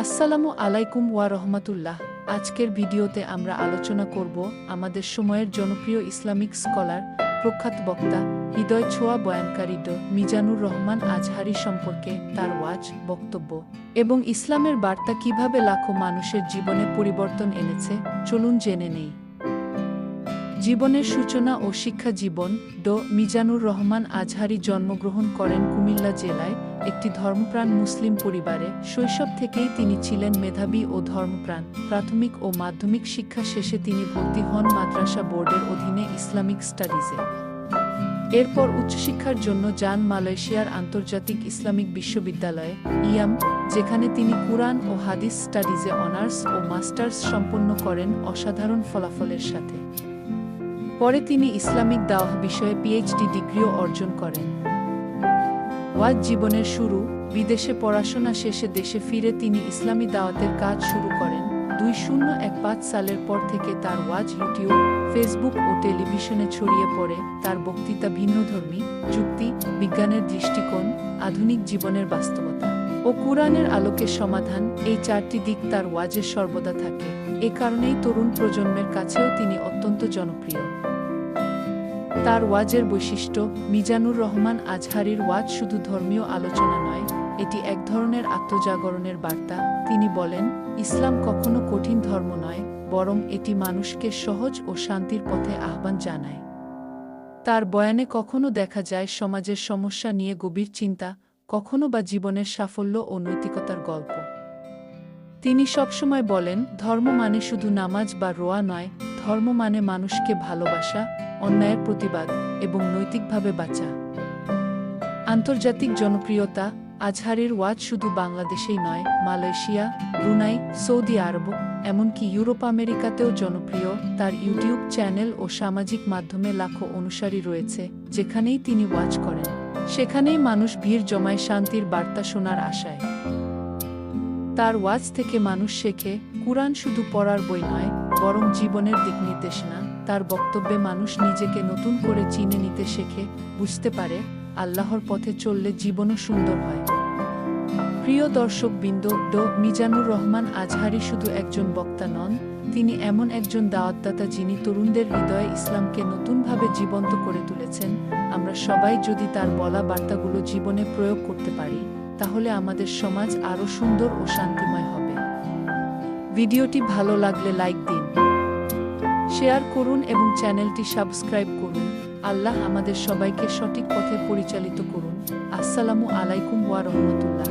আসসালামু আলাইকুম ওয়া রহমাতুল্লাহ। আজকের ভিডিওতে আমরা আলোচনা করব আমাদের সময়ের জনপ্রিয় ইসলামিক স্কলার, প্রখ্যাত বক্তা, হৃদয় ছোঁয়া বয়ানকারী মিজানুর রহমান আজহারী সম্পর্কে, তার ওয়াজ, বক্তব্য এবং ইসলামের বার্তা কিভাবে লাখো মানুষের জীবনে পরিবর্তন এনেছে। চলুন জেনে নেই। জীবনের সূচনা ও শিক্ষা জীবন। মিজানুর রহমান আজহারী জন্মগ্রহণ করেন কুমিল্লা জেলায় একটি ধর্মপ্রাণ মুসলিম পরিবারে। শৈশব থেকেই তিনি ছিলেন মেধাবী ও ধর্মপ্রাণ। প্রাথমিক ও মাধ্যমিক শিক্ষা শেষে তিনি ভর্তি হন মাদ্রাসা বোর্ডের অধীনে ইসলামিক স্টাডিজে। এরপর উচ্চশিক্ষার জন্য যান মালয়েশিয়ার আন্তর্জাতিক ইসলামিক বিশ্ববিদ্যালয়ে, ইয়াম, যেখানে তিনি কুরআন ও হাদিস স্টাডিজে অনার্স ও মাস্টার্স সম্পন্ন করেন অসাধারণ ফলাফলের সাথে। পরে তিনি ইসলামিক দাওয়াহ বিষয়ে পিএইচডি ডিগ্রিও অর্জন করেন। ওয়াজ জীবনের শুরু। বিদেশে পড়াশোনা শেষে দেশে ফিরে তিনি ইসলামী দাওয়াতের কাজ শুরু করেন। 2015 সালের পর থেকে তার ওয়াজ ইউটিউব, ফেসবুক ও টেলিভিশনে ছড়িয়ে পড়ে। তার বক্তৃতা ভিন্নধর্মী, যুক্তি, বিজ্ঞানের দৃষ্টিকোণ, আধুনিক জীবনের বাস্তবতা ও কুরআনের আলোকে সমাধান, এই চারটি দিক তার ওয়াজে সর্বদা থাকে। এ কারণেই তরুণ প্রজন্মের কাছেও তিনি অত্যন্ত জনপ্রিয়। তার ওয়াজের বৈশিষ্ট্য। মিজানুর রহমান আজহারীর ওয়াজ শুধু ধর্মীয় আলোচনা নয়, এটি এক ধরনের আত্মজাগরণের বার্তা। তিনি বলেন, ইসলাম কখনো কঠিন ধর্ম নয়, বরং এটি মানুষকে সহজ ও শান্তির পথে আহ্বান জানায়। তার বয়ানে কখনো দেখা যায় সমাজের সমস্যা নিয়ে গভীর চিন্তা, কখনো বা জীবনের সাফল্য ও নৈতিকতার গল্প। তিনি সবসময় বলেন, ধর্ম মানে শুধু নামাজ বা রোয়া নয়, ধর্ম মানে মানুষকে ভালোবাসা, অন্যায়ের প্রতিবাদ এবং নৈতিকভাবে বাঁচা। আন্তর্জাতিক জনপ্রিয়তা। আজহারীর ওয়াজ শুধু বাংলাদেশেই নয়, মালয়েশিয়া, ব্রুনাই, সৌদি আরব, এমনকি ইউরোপ আমেরিকাতেও জনপ্রিয়। তার ইউটিউব চ্যানেল ও সামাজিক মাধ্যমে লাখো অনুসারী রয়েছে। যেখানেই তিনি ওয়াজ করেন, সেখানেই মানুষ ভিড় জমায় শান্তির বার্তা শোনার আশায়। তার ওয়াজ থেকে মানুষ শেখে। কুরআন শুধু পড়ার বই নয়, বরং জীবনের দিকনির্দেশনা। তার বক্তব্যে মানুষ নিজেকে নতুন করে চিনে নিতে শেখে, বুঝতে পারে আল্লাহর পথে চললে জীবনও সুন্দর হয়। প্রিয় দর্শকবৃন্দ, মিজানুর রহমান আজহারী শুধু একজন বক্তা নন, তিনি এমন একজন দাওয়াতদাতা যিনি তরুণদের হৃদয়ে ইসলামকে নতুনভাবে জীবন্ত করে তুলেছেন। আমরা সবাই যদি তার বলা বার্তাগুলো জীবনে প্রয়োগ করতে পারি, তাহলে আমাদের সমাজ আরও সুন্দর ও শান্তিময় হবে। ভিডিওটি ভালো লাগলে লাইক দিন, শেয়ার করুন এবং চ্যানেলটি সাবস্ক্রাইব করুন। আল্লাহ আমাদের সবাইকে সঠিক পথে পরিচালিত করুন। আসসালামু আলাইকুম ওয়া রাহমাতুল্লাহ।